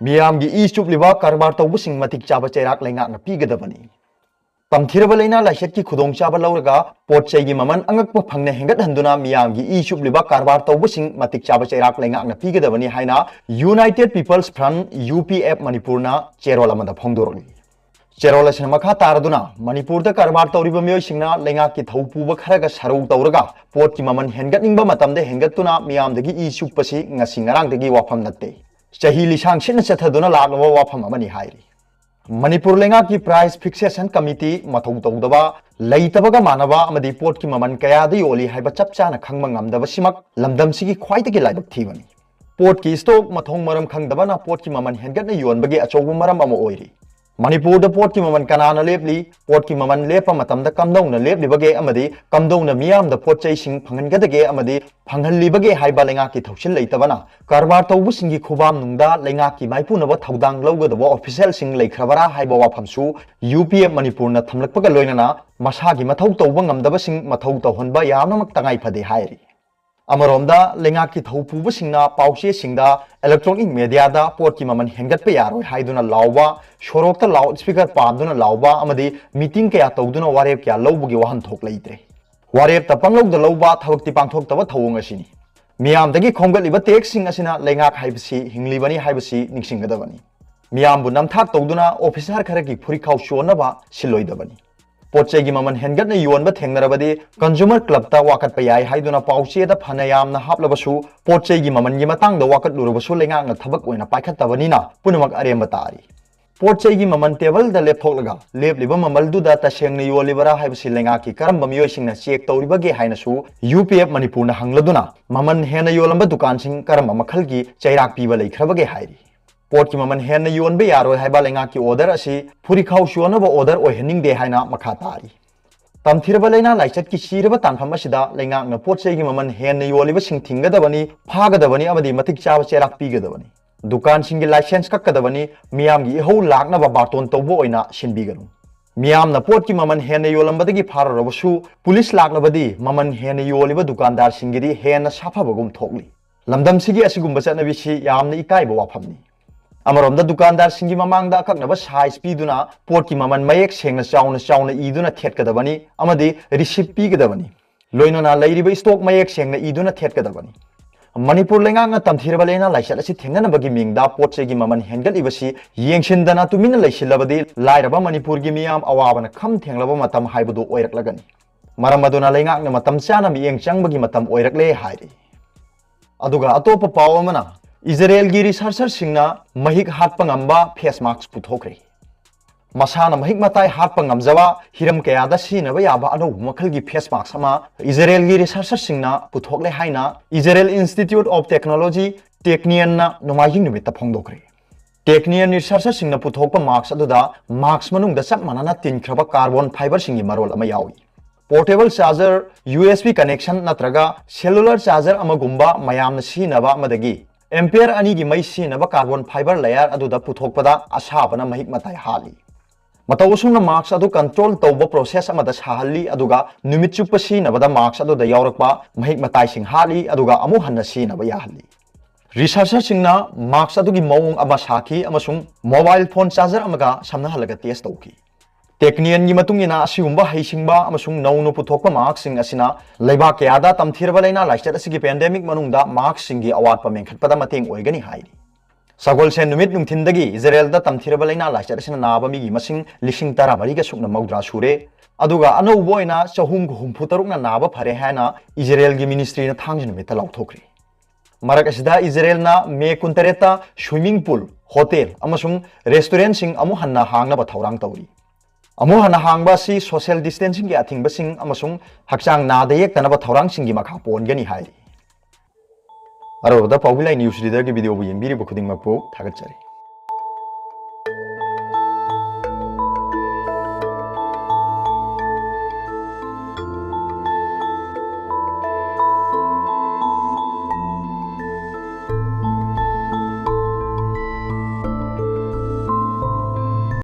मियामगी ई चुपलिबा कारबार तौबसिंग मतिक चाबा चैराक लेंगाकना पीगदबनी तमथिरबा लैना लाइसेट की खुदोंचाबा लौरगा पोटचेगी ममन अंगकपा फंगने हेंगत हंदुना मियामगी ई चुपलिबा कारबार तौबसिंग मतिक चाबा चैराक लेंगाकना पीगदबनी हाइना यूनाइटेड पीपल्स फ्रंट यूपीएफ मणिपुरना चेरोल अमदा फोंदोरली चेरोल असिना मखा तारदुना मणिपुरदा कारबार तौरिबा मियोयसिंगना लेंगाकि थौपुबा खरगा सरौ तौरगा पोटकी ममन हेंगतनिंगबा मतमदे हेंगतुना मियामदगी ई चुपपसि ngasi ngarangdagi wafam natte chahi lisang sin chathaduna laglaba wafam amani hairi Manipur लेंगा की प्राइस फिक्सेशन कमिटी मथौ तौदबा लेतबगा मानबा अमदी पोट की ममन कयाद योली हाइबा चप चाना खंगबा ngamdaba सिमक लमदम सिगी ख्वाइदगी लाइबक थीबनी पोट की स्टॉक मथौ मरम खंगदबना पोट की ममन हेंगतना योनबगे अचौबा मरम अमा ओइरी मणिपुर द पोट की ममन कनाना लेपली पोट की ममन लेपा मतमदा कमदौना लेपलिबगे अमदी कमदौना मियाम द पोट-chei सिंग फंगनगदगे अमदी फंगहलिबगे हाइबा लेंगा की थौसिल लेतबना कारबार तौबसिंगी खुबाम नुंगदा लेंगा की माइपुनबा थौदांग लौगदबा ऑफिशियल सिंग लेखरबरा हाइबा वाफमसु यूपीएफ मणिपुरना थमलकपगा लोइनना मसागी मथौ तौबा ngamdaba सिंग मथौ तौहनबा यामनमक तंगाई फदे हाइरी अमरोमदा लेंगा की थौपुबसिंगना पाउचे सिंगदा इलेक्ट्रॉनिक मीडियादा पोट की ममन हेंगतपे यारोय हाइदुना लाउबा शोरोक्ता लाउड स्पीकर पादुना लाउबा अमदी मीटिंग कया तौदुना वारेप क्या लौबगी वाहन थोक लेइत्रे वारेप तपंगलौदा लौबा थवक्ति पांगथोक्तबा थौंग असिनी मियामदगी खोंगतलिबा टेक्सिंग असिना लेंगाक हाइबसि हिंगलिबनी हाइबसि निंगसिंगदबनी मियामबु नमथाक तौदुना ऑफिसर खरगी फुरिखाउ शोनबा सिलोइदबनी पोटचेगी ममन हेंगतना योनबा थेंगनरबदी कंज्यूमर क्लबता वाकतपा याय हाइदुना पाउचेदा फनायामना हापलबसु पोटचेगी ममनगी मतंगदा वाकतलुरबसु लेंगाकना थबक ओइना पाइखतबनीना पुनमक अरेंबा तारी पोटचेगी ममन टेबल दा लेपथोकलगा लेपलिबा ममलदुदा तसेंगना योलिबरा हाइबसि लेंगाकी करंबा मियोयसिंगना चेक तौरिबगे हाइनसु यूपीएफ मणिपुरना हंगलदुना ममन हेना योलंबा दुकानसिंग करंबा मखलगी चैराक पीबा लेखरबगे हाइरी पोट की ममन हेन योनबे यारो हाइबा लेंगा की ऑर्डर असी फुरिखाउ शोनबा ऑर्डर ओहनिंगदे हाइना मखा तारी तमथिरबा लेना लाइचत की सीरबा तानफम असिदा लेंगाकना पोटचेगी ममन हेन योलिबा सिंग थिंगदबनी फागदबनी अमदी मतिक चाबा चेराक पीगदबनी दुकान सिंगी लाइसेंस कक्कदबनी मियामगी इहौ लाकनबा बार्टोन तौबो ओइना सिनबिगनु मियामना पोट की ममन हेन योलंबदगी फाररबसु पुलिस लाकनबदी ममन हेन योलिबा दुकानदार सिंगिदी हेन साफाबगुम थोकली लमदम सिगी असिगुम्बा चतनबिसि यामना इकाइबा वाफमनी अमरोमदा दुकानदार सिंगी ममांगदा अकक्नबा साइज पीदुना पोट की ममन मयेक सेंगना चाउना ईदुना थेटकदबनी अमदी रिसिप्ट पीगदबनी लोइनना लैरिबा स्टॉक मयेक सेंगना ईदुना थेटकदबनी मणिपुर लेंगांगना तमथिरबा लेना लाइसेट असि थेंगनबगी मिंगदा पोटचेगी ममन हेंगलिबसि येंगसिनदना तुमिना लैसिलबदी लाइरबा मणिपुर की मियाम अवाबना खम थेंगलबा मतम हाइबदो ओइरकलगनी मरम अदुना लेंगांगना मतम चाना मियेंग चंगबगी मतम ओइरकले हाइरी अदुगा अतोप पाव अमना इजराइल की रिसर्चर सिंगना महिक हाटपा ngamba फेस मास्क पुथोखरे मसाना महिक मताई हाटपा ngamjaba हिरम कयादा सिनबा याबा अनो मखल की फेस मास्क अमा इजराइल की रिसर्चर सिंगना पुथोखले हाइना Israel Institute of Technology Technion ना नोमाइजिंग निमित्त फोंदोखरे टेक्नियन रिसर्चर सिंगना पुथोकपा मास्क अदुदा मास्क मनुंगदा चप मानना तिनख्रबा कार्बन फाइबर सिंगी मरोल अमा यावी पोर्टेबल चार्जर यूएसबी कनेक्शन नत्रगा सेलुलर चार्जर अमगुंबा मयामना सिनबा अमदगी एम्पियर अनी की मई सिनबा कार्बन फाइबर लेयर अदुदा पुथोकपदा असाबना महिक मताई हाली मतौसुना मार्क्स अदु कंट्रोल तौबा प्रोसेस अमदा साहली अदुगा नुमित चुप्प सिनबदा मार्क्स अदुदा यावरकपा महिक मताई सिंग हाली अदुगा अमु हन्ना सिनबा याहली रिसर्चर सिंगना मार्क्स अदुगी मौंग अमा साखी अमसुंग मोबाइल फोन चार्जर अमगा समना हलगा टेस्ट तौकी टेक्नियन की मतुंगिना असिगुंबा हैसिंगबा अमसुंग नौनो पुथोकपा मार्क्स सिंग असिना लैबा कयादा तमथिरबा लेना लाइसेट असिगी पेंडेमिक मनुंगदा मार्क्स सिंगी अवाटपा मेंखटपदा मतेंग ओइगनी हाइरी सगोल से नुमित नुंथिंदगी इजराइल दा तमथिरबा लेना लाइसेट असिना नाबा मिगी मसिंग लिसिंग तरा मरिगा सुकना मौद्रा सुरे अदुगा अनौबो ओइना चहुम हुमफु तरुकना नाबा फरे हायना इजराइल की मिनिस्ट्री ना थांग नुमित लाउथोखरे मरक असिदा इजराइल ना मे 19 स्विमिंग पूल होटल अमसुंग रेस्टोरेंट सिंग अमु हन्ना हांगना थौरांग तौरी अमु हन्ना हांगबा सि सोशल डिस्टेंसिंग की अथिंगबसिंग अमसुंग हक्चांग नादा येक्तनबा थौरांग सिंगी मखा पोनगनी हाइरी अरोदा पाउबिलाई न्यूज रीडर की वीडियो बु येंबिरिबो खुदिंगमकपो थागतचरी।